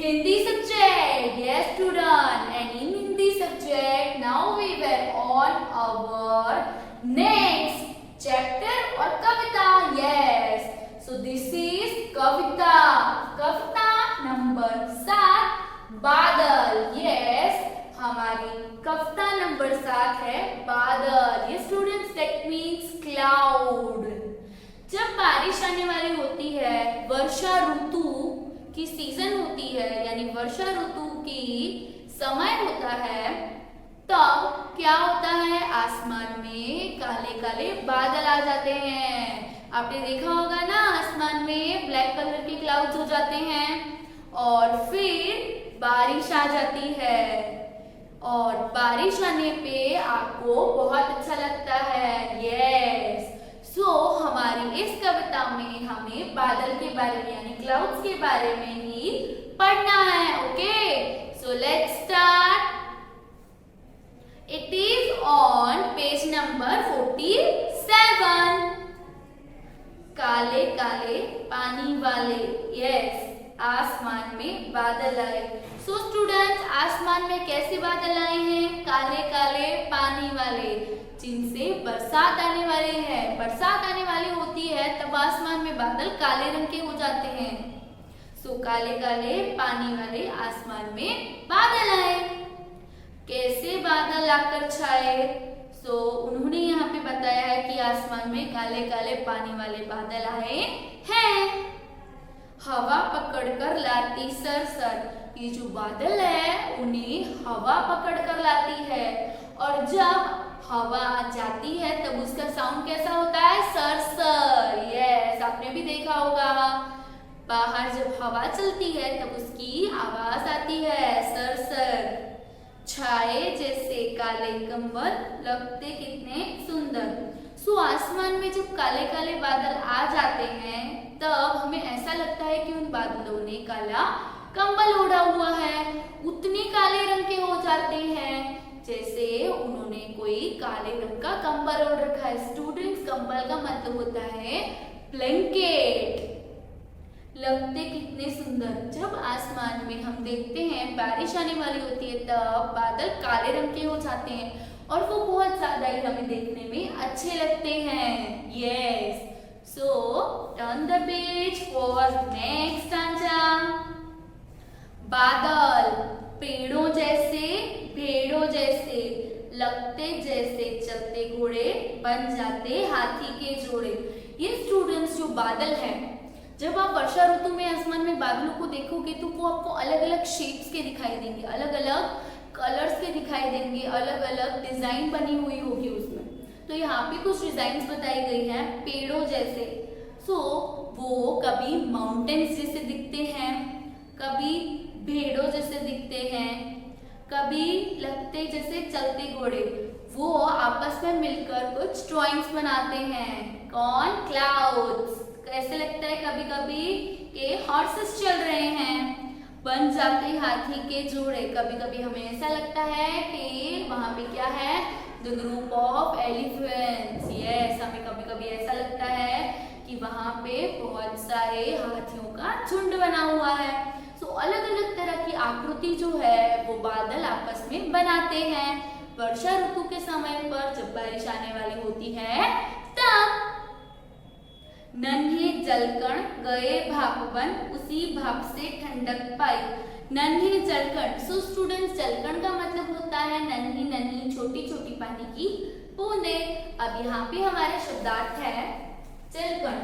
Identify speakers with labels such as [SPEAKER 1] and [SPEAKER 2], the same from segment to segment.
[SPEAKER 1] Hindi subject. Yes, student. And in Hindi subject, now we were on our next chapter or kavita. Yes. So this is kavita. Kavita number 7 बादल. Yes. हमारी कविता number 7 है बादल. ये students that means cloud. जब बारिश आने वाली होती है, वर्षा ऋतु की सीजन होती है, यानी वर्षा ऋतु की समय होता है, तब क्या होता है, आसमान में काले काले बादल आ जाते हैं. आपने देखा होगा ना, आसमान में ब्लैक कलर के क्लाउड्स हो जाते हैं और फिर बारिश आ जाती है. और बारिश आने पे आपको बहुत अच्छा लगता है. यस. सो हमारी इस कविता में हमें बादल के बारे में यानी क्लाउड्स के बारे में ही पढ़ना है. Okay, so let's start. It is on page number 47. काले काले पानी वाले. यस, आसमान में बादल आए. सो स्टूडेंट्स, आसमान में कैसे बादल आए हैं, काले काले पानी वाले, जिनसे बरसात आने वाली है. बरसात आने वाली होती है तब आसमान में बादल काले रंग के हो जाते हैं. सो काले काले पानी वाले आसमान में बादल आए. कैसे बादल आकर छाए, सो उन्होंने यहाँ पे बताया है कि आसमान में काले काले पानी वाले बादल आए हैं. हवा पकड़कर लाती सरसर. ये जो बादल है उन्हें हवा पकड़कर लाती है, और जब हवा जाती है तब उसका साउंड कैसा होता है, सरसर. यस, आपने भी देखा होगा, बाहर जब हवा चलती है तब उसकी आवाज आती है, सरसर. छाए जैसे काले कंबल, लगते कितने सुंदर. सो आसमान में जब काले काले बादल आ जाते हैं तब हमें ऐसा लगता है कि उन बादलों ने काला कंबल ओढ़ा हुआ है. उतने काले रंग के हो जाते हैं जैसे उन्होंने कोई काले रंग का कंबल ओढ़ रखा है. स्टूडेंट्स, कंबल का मतलब होता है ब्लैंकेट. लगते कितने सुंदर. जब आसमान में हम देखते हैं बारिश आने वाली होती है तब बादल काले रंग के हो जाते हैं और वो बहुत ज्यादा ही हमें देखने में अच्छे लगते हैं. Yes. So turn the page for next stanza. बादल पेड़ों जैसे, भेड़ों जैसे, लगते जैसे चलते घोड़े, बन जाते हाथी के जोड़े. ये स्टूडेंट्स जो बादल है, जब आप वर्षा ऋतु में आसमान में बादलों को देखोगे तो वो आपको अलग अलग शेप्स के दिखाई देंगे, अलग अलग कलर्स के दिखाई देंगे, अलग अलग डिजाइन बनी हुई होगी उसमें. तो यहाँ पे कुछ डिजाइन बताई गई हैं. पेड़ों जैसे, सो वो कभी माउंटेन्स जैसे दिखते हैं, कभी भेड़ों जैसे दिखते हैं, कभी लगते जैसे चलते घोड़े. वो आपस में मिलकर कुछ ड्राइंग्स बनाते हैं. कौन, क्लाउड्स. कैसे लगता है कभी कभी कि हॉर्सेस चल रहे हैं. बन जाते हाथी के जोड़े. कभी कभी हमें ऐसा लगता है कि वहां पे क्या है, the group of elephants. Yes, हमें कभी कभी ऐसा लगता है कि वहां पे बहुत सारे हाथियों का झुंड बना हुआ है. सो अलग अलग तरह की आकृति जो है वो बादल आपस में बनाते हैं. वर्षा ऋतु के समय पर जब बारिश आने वाली होती है तब नन्हे जलकण गए भाप बन, उसी भाप से ठंडक पाई. नन्हे जलकण. सो स्टूडेंट्स, जलकण का मतलब होता है नन्ही नन्ही छोटी छोटी पानी की बूंदे. अब यहाँ पे हमारे शब्दार्थ है जलकण.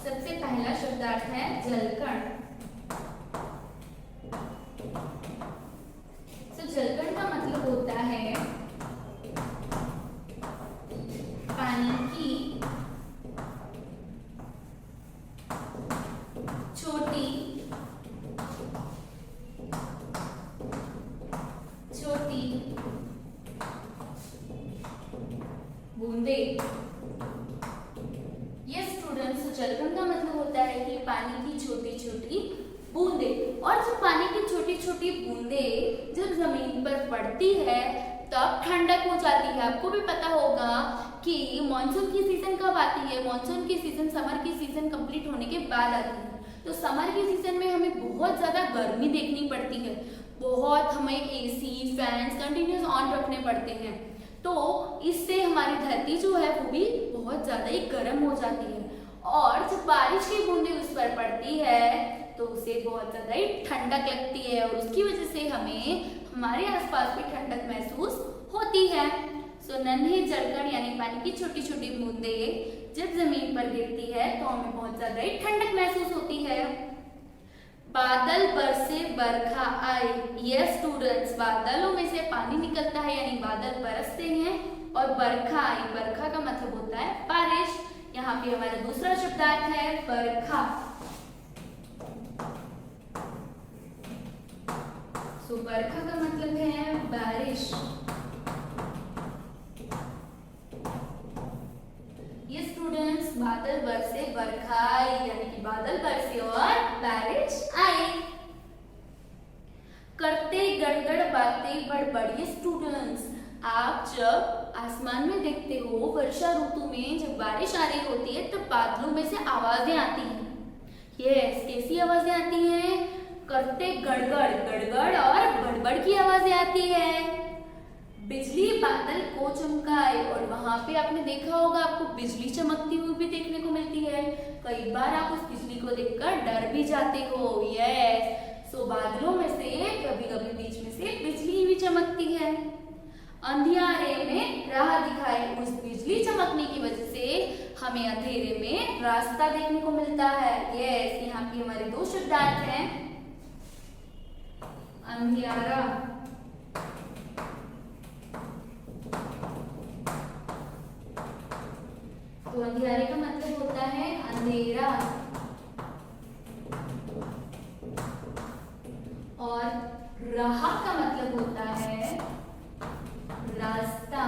[SPEAKER 1] सबसे पहला शब्दार्थ है जलकण. सो जलकण का मतलब होता है पानी की छोटी छोटी बूंदे. ये स्टूडेंट्स, जलकण का मतलब होता है कि पानी की छोटी छोटी बूंदे. और जब पानी की छोटी छोटी बूंदे जब जमीन पर पड़ती है तब ठंडक हो जाती है. आपको भी पता होगा कि मॉनसून की सीजन कब आती है. मॉनसून की सीजन समर की सीजन कंप्लीट होने के बाद आती है. तो समर के सीजन में हमें बहुत ज़्यादा गर्मी देखनी पड़ती है, बहुत हमें एसी फैंस कंटिन्यूस ऑन रखने पड़ते हैं, तो इससे हमारी धरती जो है वो भी बहुत ज़्यादा ही गर्म हो जाती है। और जब बारिश की बूंदें उस पर पड़ती है तो उसे बहुत ज़्यादा ही ठंडक लगती है और उसकी वजह से हमें हमारे आसपास भी ठंडक महसूस होती है। सो नन्हे जलकण यानी पानी की छोटी छोटी बूंदें जब जमीन पर गिरती है तो हमें बहुत ज़्यादा ही ठंडक महसूस होती है। बादल बरसे बरखा आए। यस स्टूडेंट्स, बादलों में से पानी निकलता है यानी बादल बरसते हैं और बरखा आई। बरखा का मतलब होता है बारिश। यहाँ पे हमारा दूसरा शब्दार्थ है बरखा। सो बरखा का मतलब है बारिश। ये स्टूडेंट्स, बादल बरसे बरखा आई यानी कि बादल बरसे और बारिश आई। करते गड़गड़ बातें बड़बड़। ये स्टूडेंट्स, आप जब आसमान में देखते हो वर्षा ऋतु में जब बारिश आ रही होती है तब बादलों में से आवाजें आती हैं। यस, कैसी आवाजें आती हैं? करते गड़गड़, गड़गड़ और बड़बड़ की आवाजें आती है। बिजली बादल को चमकाए, और वहां पे आपने देखा होगा आपको बिजली चमकती हुई भी देखने को मिलती है। कई बार आप उस बिजली को देखकर डर भी जाते हो। यस, सो बादलों में से कभी कभी बीच में से बिजली भी चमकती है। अंधियारे में राह दिखाए। उस बिजली चमकने की वजह से हमें अंधेरे में रास्ता देखने को मिलता है। यस, यहाँ पे हमारे दो शब्दार्थ हैं, अंधियारा। तो अंधियारे का मतलब होता है अंधेरा, और राह का मतलब होता है रास्ता।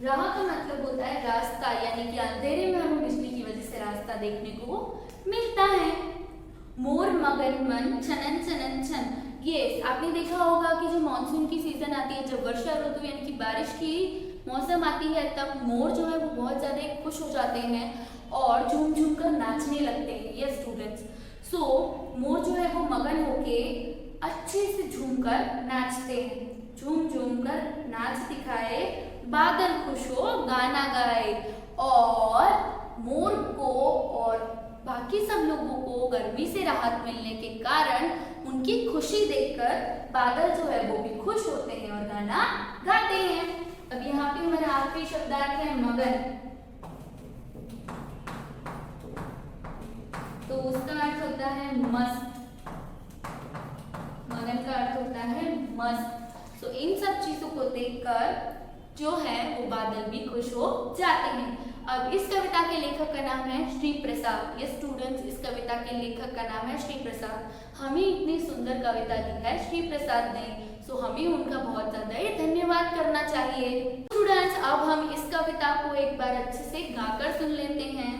[SPEAKER 1] राह का मतलब होता है रास्ता, यानी कि अंधेरे में हमें बिजली की वजह से रास्ता देखने को मिलता है। मोर मगन मन छनन छनन छन। यस, आपने देखा होगा कि जो मानसून की सीजन आती है, जब वर्षा ऋतु यानी कि बारिश की मौसम आती है, तब मोर जो है वो बहुत ज्यादा खुश हो जाते हैं और झूम झूम कर नाचने लगते हैं। यस स्टूडेंट्स, सो मोर जो है वो मगन होके अच्छे से झूमकर नाचते हैं। झूम झूम कर नाच दिखाए, बादल खुश हो गाना गाए, और मोर को और बाकी सब लोगों को गर्मी से राहत मिलने के कारण उनकी खुशी देखकर बादल जो है वो भी खुश होते हैं और गाना गाते हैं। अब यहाँ पे हमारा आखिरी शब्दार्थ है मगन। तो उसका अर्थ होता है मस्त। मगन का अर्थ होता है मस्त। सो इन सब चीजों को देखकर जो है वो बादल भी खुश हो जाते हैं। अब इस कविता के लेखक का नाम है श्री प्रसाद। ये स्टूडेंट्स, इस कविता के लेखक का नाम है श्री प्रसाद। हमें इतनी सुंदर कविता दी है श्री प्रसाद ने, सो हमें उनका बहुत ज्यादा ही धन्यवाद करना चाहिए। स्टूडेंट्स, अब हम इस कविता को एक बार अच्छे से गाकर सुन लेते हैं।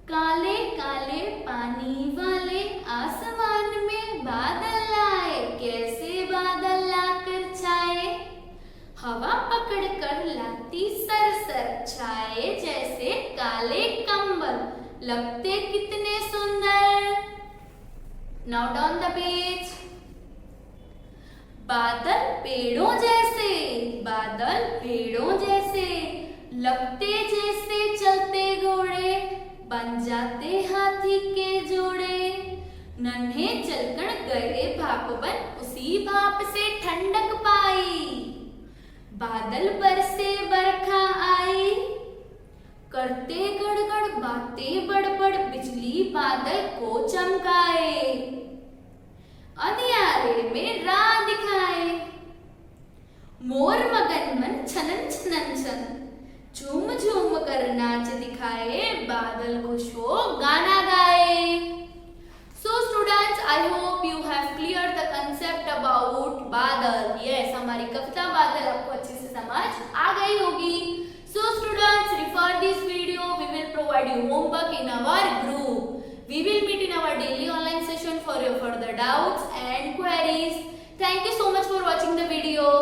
[SPEAKER 1] काले काले पानी वाले आसमान में बादल आए, कैसे बादल आकर छाए, हवा पकड़ कर लाती सरसर छाए, जैसे काले कंबल लगते कितने सुंदर। Now down the page. बादल पेड़ों जैसे, बादल पेड़ों जैसे, लगते जैसे चलते घोड़े, बन जाते हाथी के जोड़े, नन्हे चलकर गए भाप बन, उसी भाप से ठंडक पाई, बादल बरसे बरखा आई, करते गड़गड़ बातें बड़बड़, बिजली बादल को चमकाए, अंधियारे में राह दिखाए, मोर मगन मन छनन छनन छन, झूम झूम कर नाच दिखाए, बादल खुश हो गाना गाए। So students, I hope you have cleared the concept about बादल। Yes, हमारी कविता बादल आपको अच्छे से समझ आ गई होगी। So students, refer this video. We will provide you homework in our group. We will meet in our daily online session for your further doubts and queries. Thank you so much for watching the video.